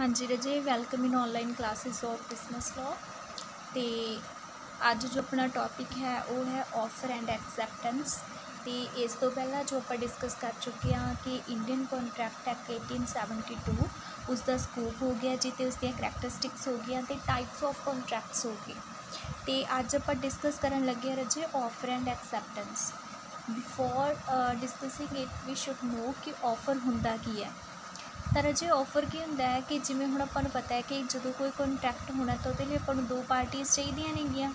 हाँ जी रजे welcome in online classes of business law. तो अज जो अपना टॉपिक है वो है ऑफर एंड एक्सैप्टेंस। तो इस तो पहला जो आप डिस्कस कर चुके हैं कि इंडियन कॉन्ट्रैक्ट एक्ट 1872 उसका स्कोप हो गया जी, तो उसकी करैक्टरिस्टिक्स हो गई, तो टाइप्स ऑफ कॉन्ट्रैक्ट्स हो गए। तो अज आप डिस्कस करन लगे रजे offer and acceptance. Before discussing it we should know कि ऑफर हुंदा की है। तो रजे ऑफर की होंदा है कि जिमें हुण आपां नूं पता है कि जो कोई कॉन्ट्रैक्ट होना तो उहदे लई आपां नूं दो पार्टीज़ चाहिए नेगियां,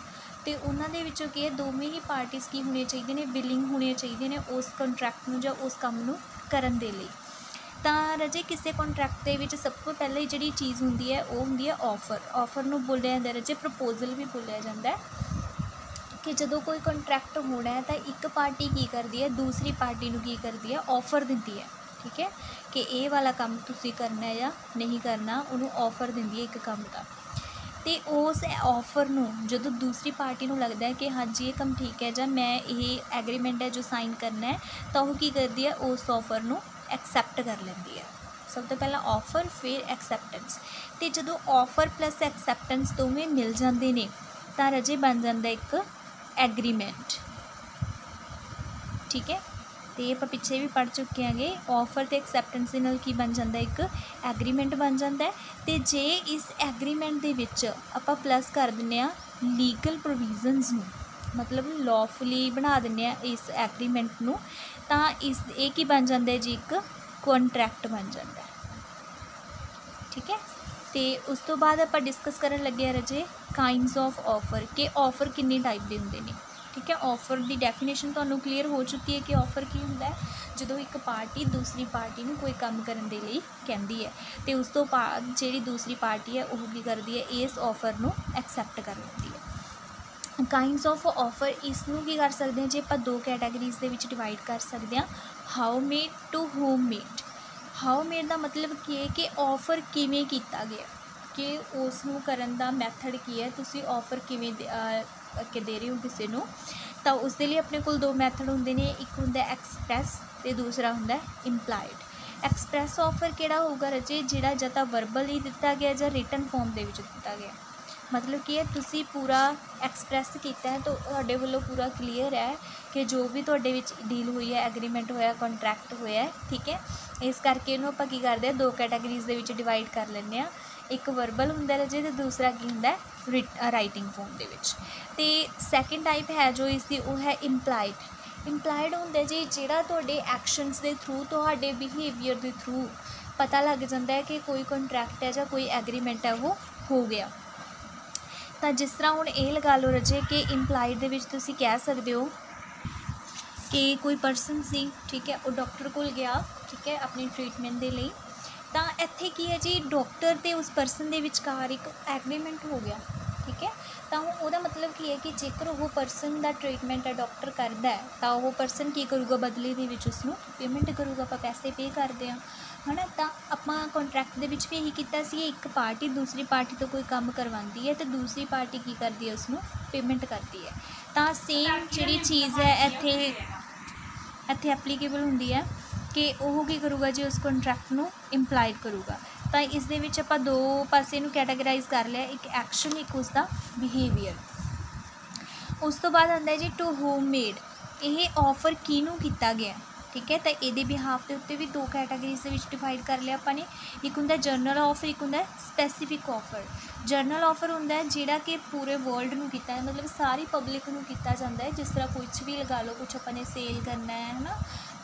तो उन्हां दे विचों की है दोवें ही पार्टीज़ की होनी चाहिए ने, विलिंग होने चाहिए ने उस कॉन्ट्रैक्ट नूं जां उस काम नूं करन दे लई। तां रजे किसी कॉन्ट्रैक्ट दे विच सब तो पहले जिहड़ी चीज़ हुंदी है वो हुंदी है ऑफर। ऑफर नूं बोलिया जांदा रजे प्रपोजल भी बोलिया जांदा है कि जदों कोई कॉन्ट्रैक्ट होना है तो एक पार्टी की करती है दूसरी पार्टी नूं की करती है ऑफर दिंदी है। ठीक है कि ये वाला काम तुसीं करना है या नहीं करना, उन्होंने ऑफर दिंदी है एक काम का। तो उस ऑफर नूं जदों दूसरी पार्टी नूं लगता है कि हाँ जी ये काम ठीक है जां मैं ये एग्रीमेंट है जो साइन करना है, तो वह की करती है उस ऑफर नूं एक्सैप्ट कर लैंदी है। सब तो पहला ऑफर फिर एक्सैप्टेंस। तो जदों ऑफर प्लस एक्सैप्टेंस दोवें मिल जाते हैं तो रजे बन जाता एक एग्रीमेंट। ठीक है, तो ये आप पिछे भी पढ़ चुके हैं। ऑफर तो एक्सैप्टेंस के नाल की बन जाता एक एग्रीमेंट बन जाता है। तो जे इस एग्रीमेंट के विच आपां प्लस कर दिंदे आ लीगल प्रोविजनस नूं, मतलब लॉफुली बना दिंदे आ इस एग्रीमेंट नूं, तां इस ये की बन जाता है जी एक कॉन्ट्रैक्ट बन जाता है। ठीक है, तो उस तो बाद आपां डिस्कस करन लगे रजे काइंड्स ऑफ ऑफर कि ऑफर किन्ने टाइप के होंदे ने। ठीक है, ऑफर की डेफिनेशन तो क्लीयर हो चुकी है कि ऑफर की होंदा है जो एक पार्टी दूसरी पार्टी नूं कोई काम करन दे लई कहंदी है, तो उस तो बाद जिहड़ी दूसरी पार्टी है वह की करती है इस ऑफर नूं एक्सैप्ट कर लैंदी है। काइंड्स ऑफ ऑफर इसनूं की कर सकते हैं जी आपां दो कैटागरीज़ दे विच डिवाइड कर सकते हैं, how made to homemade. How made का मतलब की है कि ऑफर किवें कीता गया, कि उसनूं करन दा मैथड की है, तुसीं ऑफर किवें के दे रहे हो किसी को, तो उसके लिए अपने को दो मैथड होंगे ने, एक होंदा एक्सप्रैस तो दूसरा होंदा इंपलाइड। एक्सप्रैस ऑफर किहड़ा होगा रजे जिहड़ा जां तां वर्बल ही दिता गया जां रिटन फॉर्म दे विच दिता गया। मतलब कि तुसी पूरा एक्सप्रैस किया है तो तुहाडे वल्लों पूरा क्लीयर है कि जो भी तुहाडे विच डील हुई है, एग्रीमेंट होया, कॉन्ट्रैक्ट होया है। ठीक है, इस करके इहनूं आपां की करदे दो कैटागरीज़ दे विच डिवाइड कर लैंदे आ, एक वर्बल हुंदा रजे ते दूसरा की हुंदा राइटिंग फॉर्म दे विच। ते सैकेंड टाइप है जो इसकी वो है इंपलाइड। इंपलाइड हुंदा जी जिहड़ा तुहाडे एक्शनस के थ्रू, तुहाडे बिहेवियर के थ्रू पता लग जाता है कि कोई कॉन्ट्रैक्ट है जां कोई एग्रीमेंट है वो हो गया। तो जिस तरह हुण ये लगा लो रजे कि इंपलाइड दे विच तुसीं कह सकते हो कि कोई परसन सी, ठीक है, वो डॉक्टर कोल गया, ठीक है, अपनी ट्रीटमेंट के लिए, तो इत्थे की है जी डॉक्टर ते उस परसन के विचकार एक एग्रीमेंट हो गया। ठीक है, तो वह मतलब की है कि जेकर वो परसन का ट्रीटमेंट है डॉक्टर करता है तो वह परसन की करूँगा बदले दे विच उसनूं पेमेंट करूँगा, आपां पैसे पे करते हैं, है ना। तो आपां कॉन्ट्रैक्ट दे विच भी यही कीता सी, एक पार्टी दूसरी पार्टी तो कोई काम करवाती है तो दूसरी पार्टी की करती है उसनूं पेमेंट करती है। तो सेम जिहड़ी चीज़ है इत्थे एप्लीकेबल हुंदी है कि वह की करूँगा जी उस कॉन्ट्रैक्ट नूं इंपलाइड करूँगा। तो इस दे विच आपां दो पासे नूं कैटागराइज कर लिया, एक एक्शन एक उसका बिहेवियर। उस तो बाद आंदा है जी टू होम मेड, ये ऑफर किनूं कीता गया। ठीक है, तो ये बिहाफ के उत्ते भी दो कैटागरीज के विच डिवाइड कर लिया आपां ने, एक हुंदा जनरल ऑफर, एक हुंदा स्पैसीफिक ऑफर। जनरल ऑफर हुंदा जिहड़ा कि पूरे वर्ल्ड नूं कीता है, मतलब सारी पब्लिक नूं कीता जांदा है। जिस तरह कुछ भी लगा लो, कुछ अपने सेल करना है ना,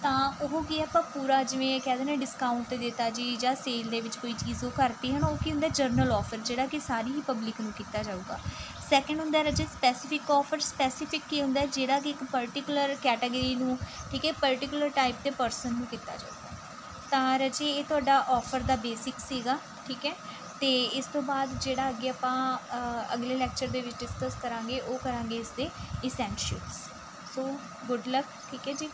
तो वह की आपां पूरा जिवें कह दें डिस्काउंट ते देता जी, जां सेल दे विच कोई चीज़ वो करती है ना, वो की हुंदा जनरल ऑफर जिहड़ा कि सारी ही पब्लिक नूं कीता जाऊगा। सैकेंड हुंदा रजे स्पैसीफिक ऑफर। स्पैसीफिक की हुंदा जिहड़ा कि एक पर्टिकुलर कैटागरी नूं, ठीक है, पर्टिकुलर टाइप के परसन नूं कीता जाऊगा। तां रजे ये तुहाडा ऑफर दा बेसिक सीगा। ठीक है, तो इस तो बाद जिहड़ा अगे आपां अगले लैक्चर दे विच डिस्कस करांगे वो करांगे इसदे इसेंशियल्स। So good luck. ठीक है जी।